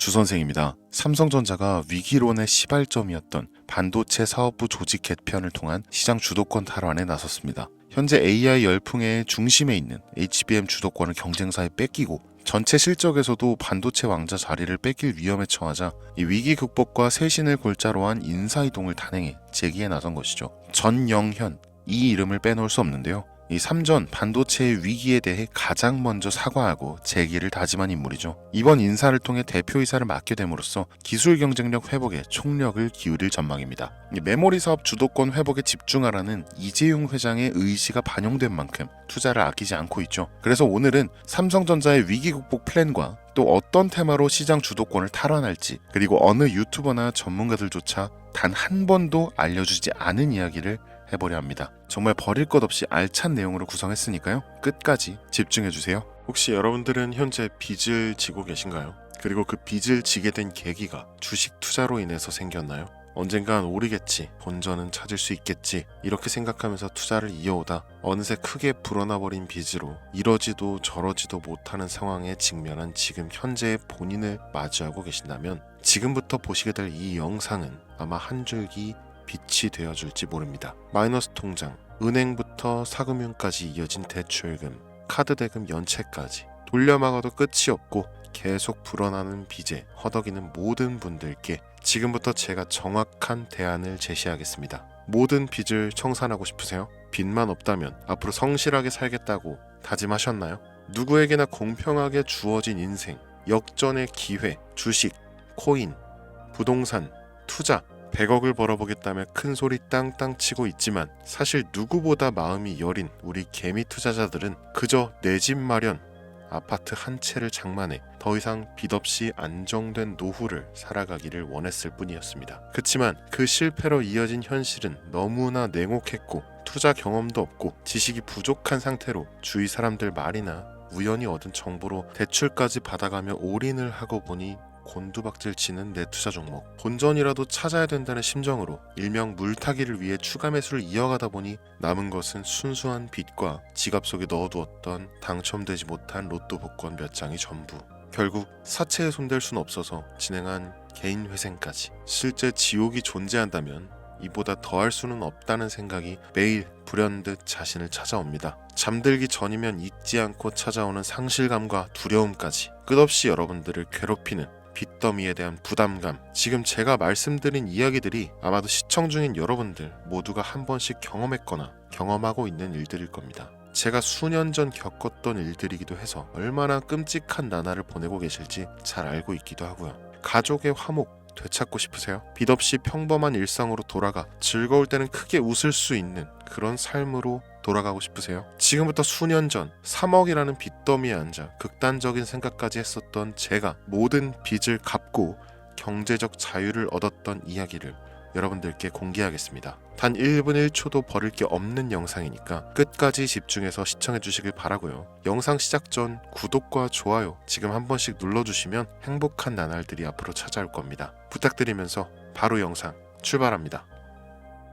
주선생입니다. 삼성전자가 위기론의 시발점이었던 반도체 사업부 조직 개편을 통한 시장 주도권 탈환에 나섰습니다. 현재 AI 열풍의 중심에 있는 HBM 주도권을 경쟁사에 뺏기고 전체 실적에서도 반도체 왕자 자리를 뺏길 위험에 처하자 이 위기 극복과 쇄신을 골자로 한 인사이동을 단행해 재기에 나선 것이죠. 전영현, 이 이름을 빼놓을 수 없는데요. 이 삼전 반도체의 위기에 대해 가장 먼저 사과하고 재기를 다짐한 인물이죠. 이번 인사를 통해 대표이사를 맡게 됨으로써 기술 경쟁력 회복에 총력을 기울일 전망입니다. 메모리 사업 주도권 회복에 집중하라는 이재용 회장의 의지가 반영된 만큼 투자를 아끼지 않고 있죠. 그래서 오늘은 삼성전자의 위기 극복 플랜과 또 어떤 테마로 시장 주도권을 탈환할지, 그리고 어느 유튜버나 전문가들조차 단 한 번도 알려주지 않은 이야기를 해보려 합니다. 정말 버릴 것 없이 알찬 내용으로 구성했으니까요. 끝까지 집중해주세요. 혹시 여러분들은 현재 빚을 지고 계신가요? 그리고 그 빚을 지게 된 계기가 주식 투자로 인해서 생겼나요? 언젠간 오르겠지, 본전은 찾을 수 있겠지, 이렇게 생각하면서 투자를 이어오다 어느새 크게 불어나버린 빚으로 이러지도 저러지도 못하는 상황에 직면한 지금 현재의 본인을 마주하고 계신다면 지금부터 보시게 될 이 영상은 아마 한 줄기 빛이 되어줄지 모릅니다. 마이너스 통장, 은행부터 사금융까지 이어진 대출금, 카드 대금 연체까지 돌려막아도 끝이 없고 계속 불어나는 빚에 허덕이는 모든 분들께 지금부터 제가 정확한 대안을 제시하겠습니다. 모든 빚을 청산하고 싶으세요? 빚만 없다면 앞으로 성실하게 살겠다고 다짐하셨나요? 누구에게나 공평하게 주어진 인생, 역전의 기회, 주식, 코인, 부동산, 투자, 100억을 벌어보겠다며 큰 소리 땅땅 치고 있지만 사실 누구보다 마음이 여린 우리 개미 투자자들은 그저 내 집 마련, 아파트 한 채를 장만해 더 이상 빚 없이 안정된 노후를 살아가기를 원했을 뿐이었습니다. 그치만 그 실패로 이어진 현실은 너무나 냉혹했고 투자 경험도 없고 지식이 부족한 상태로 주위 사람들 말이나 우연히 얻은 정보로 대출까지 받아가며 올인을 하고 보니 곤두박질 치는 내 투자 종목. 본전이라도 찾아야 된다는 심정으로 일명 물타기를 위해 추가 매수를 이어가다 보니 남은 것은 순수한 빚과 지갑 속에 넣어두었던 당첨되지 못한 로또 복권 몇 장이 전부. 결국 사채에 손댈 순 없어서 진행한 개인 회생까지. 실제 지옥이 존재한다면 이보다 더할 수는 없다는 생각이 매일 불현듯 자신을 찾아옵니다. 잠들기 전이면 잊지 않고 찾아오는 상실감과 두려움까지 끝없이 여러분들을 괴롭히는 빚더미에 대한 부담감. 지금 제가 말씀드린 이야기들이 아마도 시청 중인 여러분들 모두가 한 번씩 경험했거나 경험하고 있는 일들일 겁니다. 제가 수년 전 겪었던 일들이기도 해서 얼마나 끔찍한 나날을 보내고 계실지 잘 알고 있기도 하고요. 가족의 화목 되찾고 싶으세요? 빚 없이 평범한 일상으로 돌아가 즐거울 때는 크게 웃을 수 있는 그런 삶으로 돌아가고 싶으세요? 지금부터 수년 전 3억이라는 빚더미에 앉아 극단적인 생각까지 했었던 제가 모든 빚을 갚고 경제적 자유를 얻었던 이야기를 여러분들께 공개하겠습니다. 단 1분 1초도 버릴 게 없는 영상이니까 끝까지 집중해서 시청해 주시길 바라고요. 영상 시작 전 구독과 좋아요 지금 한 번씩 눌러주시면 행복한 나날들이 앞으로 찾아올 겁니다. 부탁드리면서 바로 영상 출발합니다.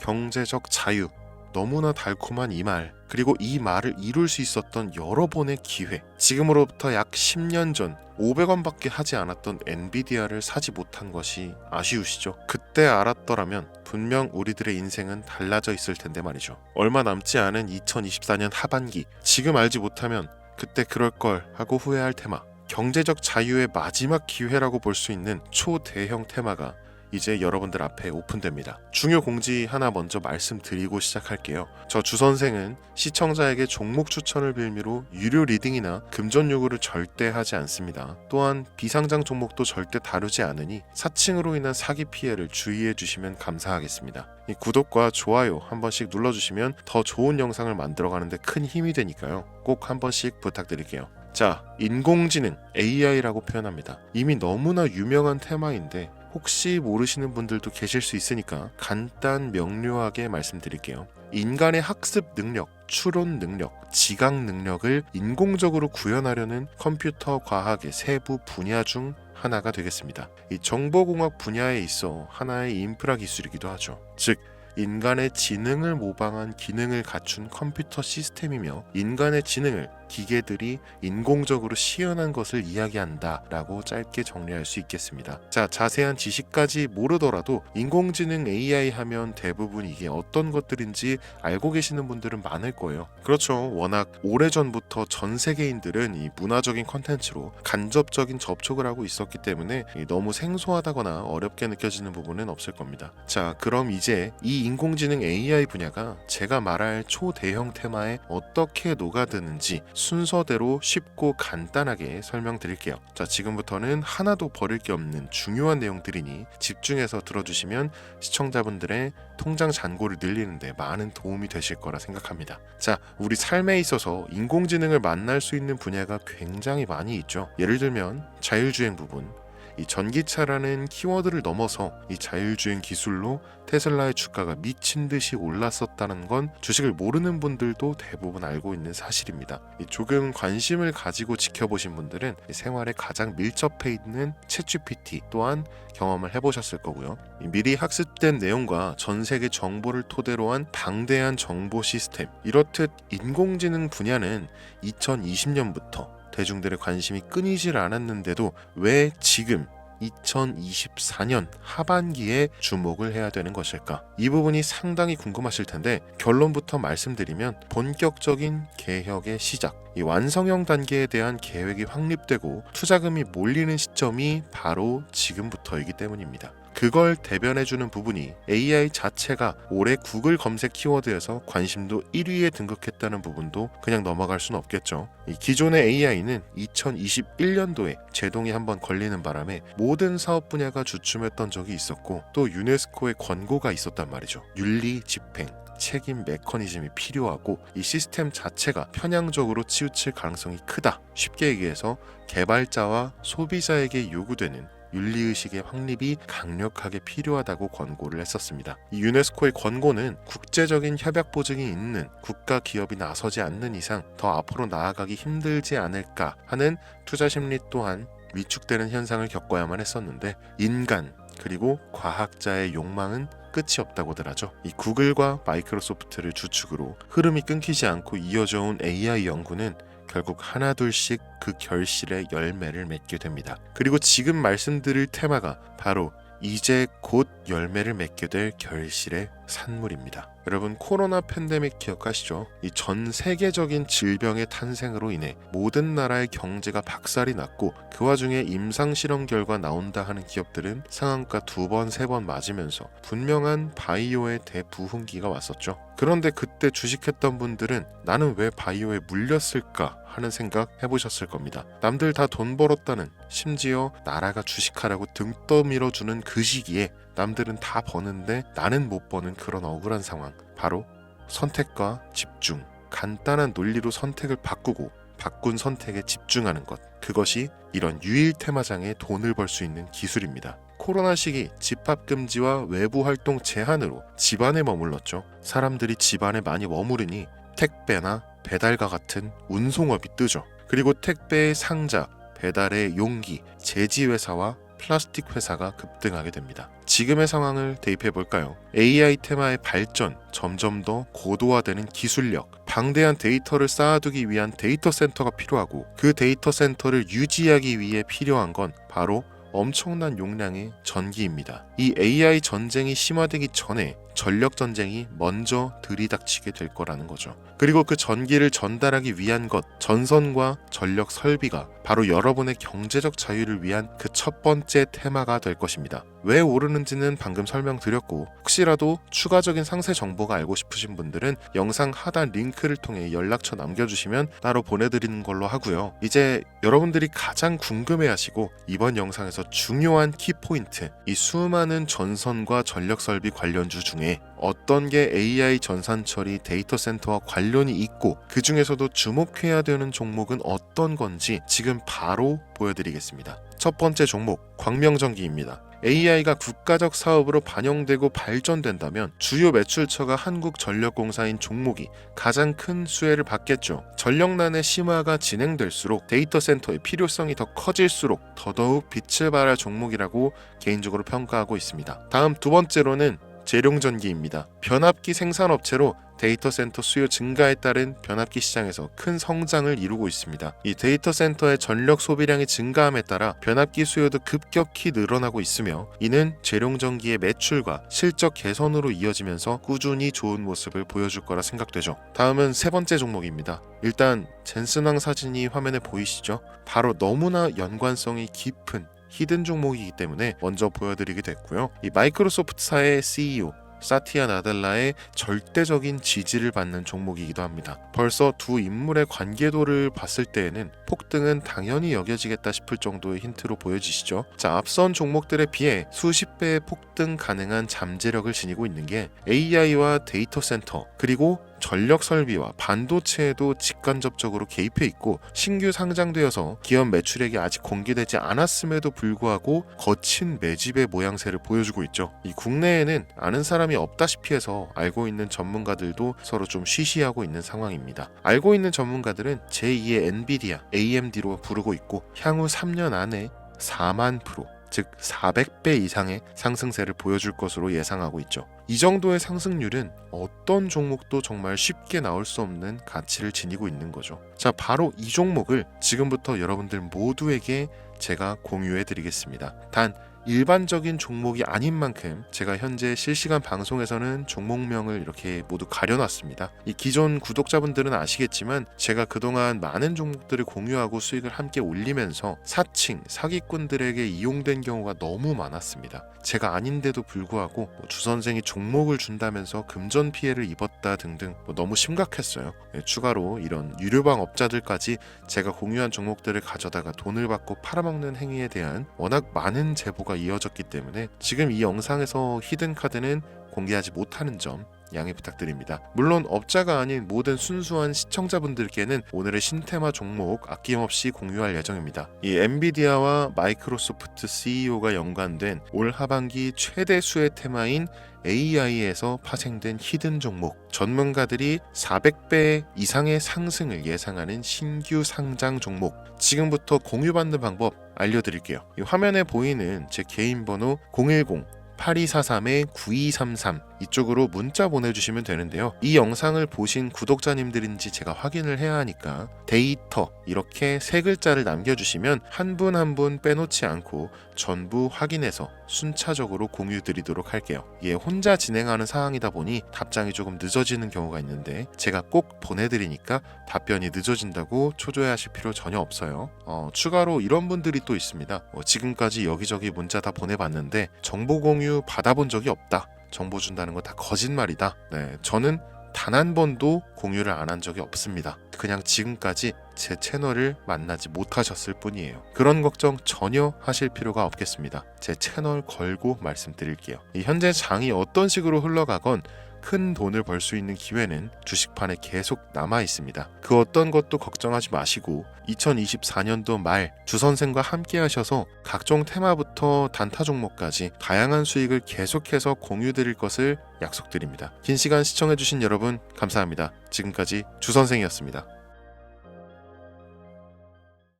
경제적 자유, 너무나 달콤한 이 말, 그리고 이 말을 이룰 수 있었던 여러 번의 기회. 지금으로부터 약 10년 전 500원밖에 하지 않았던 엔비디아를 사지 못한 것이 아쉬우시죠? 그때 알았더라면 분명 우리들의 인생은 달라져 있을 텐데 말이죠. 얼마 남지 않은 2024년 하반기, 지금 알지 못하면 그때 그럴 걸 하고 후회할 테마. 경제적 자유의 마지막 기회라고 볼 수 있는 초대형 테마가 이제 여러분들 앞에 오픈됩니다. 중요 공지 하나 먼저 말씀드리고 시작할게요. 저 주선생은 시청자에게 종목 추천을 빌미로 유료 리딩이나 금전 요구를 절대 하지 않습니다. 또한 비상장 종목도 절대 다루지 않으니 사칭으로 인한 사기 피해를 주의해 주시면 감사하겠습니다. 이 구독과 좋아요 한 번씩 눌러주시면 더 좋은 영상을 만들어가는데 큰 힘이 되니까요. 꼭 한 번씩 부탁드릴게요. 자, 인공지능 AI라고 표현합니다. 이미 너무나 유명한 테마인데 혹시 모르시는 분들도 계실 수 있으니까 간단 명료하게 말씀드릴게요. 인간의 학습 능력, 추론 능력, 지각 능력을 인공적으로 구현하려는 컴퓨터 과학의 세부 분야 중 하나가 되겠습니다. 이 정보공학 분야에 있어 하나의 인프라 기술이기도 하죠. 즉 인간의 지능을 모방한 기능을 갖춘 컴퓨터 시스템이며 인간의 지능을 기계들이 인공적으로 시연한 것을 이야기한다 라고 짧게 정리할 수 있겠습니다. 자, 자세한 지식까지 모르더라도 인공지능 AI 하면 대부분 이게 어떤 것들인지 알고 계시는 분들은 많을 거예요. 그렇죠. 워낙 오래전부터 전 세계인들은 이 문화적인 컨텐츠로 간접적인 접촉을 하고 있었기 때문에 너무 생소하다거나 어렵게 느껴지는 부분은 없을 겁니다. 자, 그럼 이제 이 인공지능 AI 분야가 제가 말할 초대형 테마에 어떻게 녹아드는지 순서대로 쉽고 간단하게 설명드릴게요. 자, 지금부터는 하나도 버릴 게 없는 중요한 내용들이니 집중해서 들어주시면 시청자분들의 통장 잔고를 늘리는데 많은 도움이 되실 거라 생각합니다. 자, 우리 삶에 있어서 인공지능을 만날 수 있는 분야가 굉장히 많이 있죠. 예를 들면 자율주행 부분, 이 전기차라는 키워드를 넘어서 이 자율주행 기술로 테슬라의 주가가 미친 듯이 올랐었다는 건 주식을 모르는 분들도 대부분 알고 있는 사실입니다. 조금 관심을 가지고 지켜보신 분들은 생활에 가장 밀접해 있는 챗GPT 또한 경험을 해보셨을 거고요. 미리 학습된 내용과 전 세계 정보를 토대로 한 방대한 정보 시스템, 이렇듯 인공지능 분야는 2020년부터 대중들의 관심이 끊이질 않았는데도 왜 지금 2024년 하반기에 주목을 해야 되는 것일까? 이 부분이 상당히 궁금하실 텐데 결론부터 말씀드리면 본격적인 개혁의 시작, 이 완성형 단계에 대한 계획이 확립되고 투자금이 몰리는 시점이 바로 지금부터이기 때문입니다. 그걸 대변해주는 부분이 AI 자체가 올해 구글 검색 키워드에서 관심도 1위에 등극했다는 부분도 그냥 넘어갈 수는 없겠죠. 이 기존의 AI는 2021년도에 제동이 한번 걸리는 바람에 모든 사업 분야가 주춤했던 적이 있었고 또 유네스코의 권고가 있었단 말이죠. 윤리 집행, 책임 메커니즘이 필요하고 이 시스템 자체가 편향적으로 치우칠 가능성이 크다. 쉽게 얘기해서 개발자와 소비자에게 요구되는 윤리의식의 확립이 강력하게 필요하다고 권고를 했었습니다. 이 유네스코의 권고는 국제적인 협약 보증이 있는 국가 기업이 나서지 않는 이상 더 앞으로 나아가기 힘들지 않을까 하는 투자 심리 또한 위축되는 현상을 겪어야만 했었는데 인간 그리고 과학자의 욕망은 끝이 없다고들 하죠. 이 구글과 마이크로소프트를 주축으로 흐름이 끊기지 않고 이어져 온 AI 연구는 결국 하나둘씩 그 결실의 열매를 맺게 됩니다. 그리고 지금 말씀드릴 테마가 바로 이제 곧 열매를 맺게 될 결실의 산물입니다. 여러분, 코로나 팬데믹 기억하시죠? 이 전 세계적인 질병의 탄생으로 인해 모든 나라의 경제가 박살이 났고 그 와중에 임상실험 결과 나온다 하는 기업들은 상한가 2번, 3번 맞으면서 분명한 바이오의 대부흥기가 왔었죠. 그런데 그때 주식했던 분들은 나는 왜 바이오에 물렸을까 하는 생각 해보셨을 겁니다. 남들 다 돈 벌었다는, 심지어 나라가 주식하라고 등 떠밀어주는 그 시기에 남들은 다 버는데 나는 못 버는 그런 억울한 상황, 바로 선택과 집중, 간단한 논리로 선택을 바꾸고 바꾼 선택에 집중하는 것, 그것이 이런 유일 테마장에 돈을 벌 수 있는 기술입니다. 코로나 시기 집합 금지와 외부 활동 제한으로 집안에 머물렀죠. 사람들이 집안에 많이 머무르니 택배나 배달과 같은 운송업이 뜨죠. 그리고 택배의 상자, 배달의 용기, 제지회사와 플라스틱 회사가 급등하게 됩니다. 지금의 상황을 대입해 볼까요? AI 테마의 발전, 점점 더 고도화되는 기술력, 방대한 데이터를 쌓아두기 위한 데이터 센터가 필요하고 그 데이터 센터를 유지하기 위해 필요한 건 바로 엄청난 용량의 전기입니다. 이 AI 전쟁이 심화되기 전에 전력 전쟁이 먼저 들이닥치게 될 거라는 거죠. 그리고 그 전기를 전달하기 위한 것, 전선과 전력 설비가 바로 여러분의 경제적 자유를 위한 그 첫 번째 테마가 될 것입니다. 왜 오르는지는 방금 설명드렸고 혹시라도 추가적인 상세 정보가 알고 싶으신 분들은 영상 하단 링크를 통해 연락처 남겨주시면 따로 보내드리는 걸로 하고요. 이제 여러분들이 가장 궁금해하시고 이번 영상에서 중요한 키포인트, 이 수많은 전선과 전력 설비 관련주 중에 어떤 게 AI 전산 처리 데이터 센터와 관련이 있고 그 중에서도 주목해야 되는 종목은 어떤 건지 지금 바로 보여드리겠습니다. 첫 번째 종목, 광명전기입니다. AI가 국가적 사업으로 반영되고 발전된다면 주요 매출처가 한국전력공사인 종목이 가장 큰 수혜를 받겠죠. 전력난의 심화가 진행될수록 데이터 센터의 필요성이 더 커질수록 더더욱 빛을 발할 종목이라고 개인적으로 평가하고 있습니다. 다음 두 번째로는 재룡전기입니다. 변압기 생산업체로 데이터 센터 수요 증가에 따른 변압기 시장에서 큰 성장을 이루고 있습니다. 이 데이터 센터의 전력 소비량이 증가함에 따라 변압기 수요도 급격히 늘어나고 있으며 이는 재룡전기의 매출과 실적 개선으로 이어지면서 꾸준히 좋은 모습을 보여줄 거라 생각되죠. 다음은 세 번째 종목입니다. 일단 젠슨왕 사진이 화면에 보이시죠? 바로 너무나 연관성이 깊은 히든 종목이기 때문에 먼저 보여드리게 됐고요. 이 마이크로소프트사의 CEO 사티아 나델라의 절대적인 지지를 받는 종목이기도 합니다. 벌써 두 인물의 관계도를 봤을 때에는 폭등은 당연히 여겨지겠다 싶을 정도의 힌트로 보여지시죠. 자, 앞선 종목들에 비해 수십 배의 폭등 가능한 잠재력을 지니고 있는 게 AI와 데이터 센터 그리고 전력 설비와 반도체에도 직간접적으로 개입해 있고 신규 상장되어서 기업 매출액이 아직 공개되지 않았음에도 불구하고 거친 매집의 모양새를 보여주고 있죠. 이 국내에는 아는 사람이 없다시피 해서 알고 있는 전문가들도 서로 좀 쉬쉬하고 있는 상황입니다. 알고 있는 전문가들은 제2의 엔비디아, AMD로 부르고 있고 향후 3년 안에 4만 프로 즉 400배 이상의 상승세를 보여줄 것으로 예상하고 있죠. 이 정도의 상승률은 어떤 종목도 정말 쉽게 나올 수 없는 가치를 지니고 있는 거죠. 자, 바로 이 종목을 지금부터 여러분들 모두에게 제가 공유해 드리겠습니다. 단 일반적인 종목이 아닌 만큼 제가 현재 실시간 방송에서는 종목명을 이렇게 모두 가려놨습니다. 이 기존 구독자분들은 아시겠지만 제가 그동안 많은 종목들을 공유하고 수익을 함께 올리면서 사칭, 사기꾼들에게 이용된 경우가 너무 많았습니다. 제가 아닌데도 불구하고 주선생이 종목을 준다면서 금전 피해를 입었다 등등 너무 심각했어요. 추가로 이런 유료방 업자들까지 제가 공유한 종목들을 가져다가 돈을 받고 팔아먹는 행위에 대한 워낙 많은 제보가 이어졌기 때문에 지금 이 영상에서 히든 카드는 공개하지 못하는 점 양해 부탁드립니다. 물론 업자가 아닌 모든 순수한 시청자분들께는 오늘의 신테마 종목 아낌없이 공유할 예정입니다. 이 엔비디아와 마이크로소프트 CEO가 연관된 올 하반기 최대 수혜 테마인 AI에서 파생된 히든 종목, 전문가들이 400배 이상의 상승을 예상하는 신규 상장 종목, 지금부터 공유받는 방법 알려드릴게요. 이 화면에 보이는 제 개인 번호 010-8243-9233 이쪽으로 문자 보내주시면 되는데요. 이 영상을 보신 구독자님들인지 제가 확인을 해야 하니까 데이터 이렇게 세 글자를 남겨주시면 한 분 한 분 빼놓지 않고 전부 확인해서 순차적으로 공유 드리도록 할게요. 이게 혼자 진행하는 상황이다 보니 답장이 조금 늦어지는 경우가 있는데 제가 꼭 보내드리니까 답변이 늦어진다고 초조해하실 필요 전혀 없어요. 추가로 이런 분들이 또 있습니다. 지금까지 여기저기 문자 다 보내봤는데 정보 공유 받아본 적이 없다. 정보 준다는 거 다 거짓말이다. 네, 저는 단 한 번도 공유를 안 한 적이 없습니다. 그냥 지금까지 제 채널을 만나지 못하셨을 뿐이에요. 그런 걱정 전혀 하실 필요가 없겠습니다. 제 채널 걸고 말씀드릴게요. 이 현재 장이 어떤 식으로 흘러가건 큰 돈을 벌 수 있는 기회는 주식판에 계속 남아 있습니다. 그 어떤 것도 걱정하지 마시고 2024년도 말 주선생과 함께 하셔서 각종 테마부터 단타 종목까지 다양한 수익을 계속해서 공유 드릴 것을 약속드립니다. 긴 시간 시청해주신 여러분 감사합니다. 지금까지 주선생이었습니다.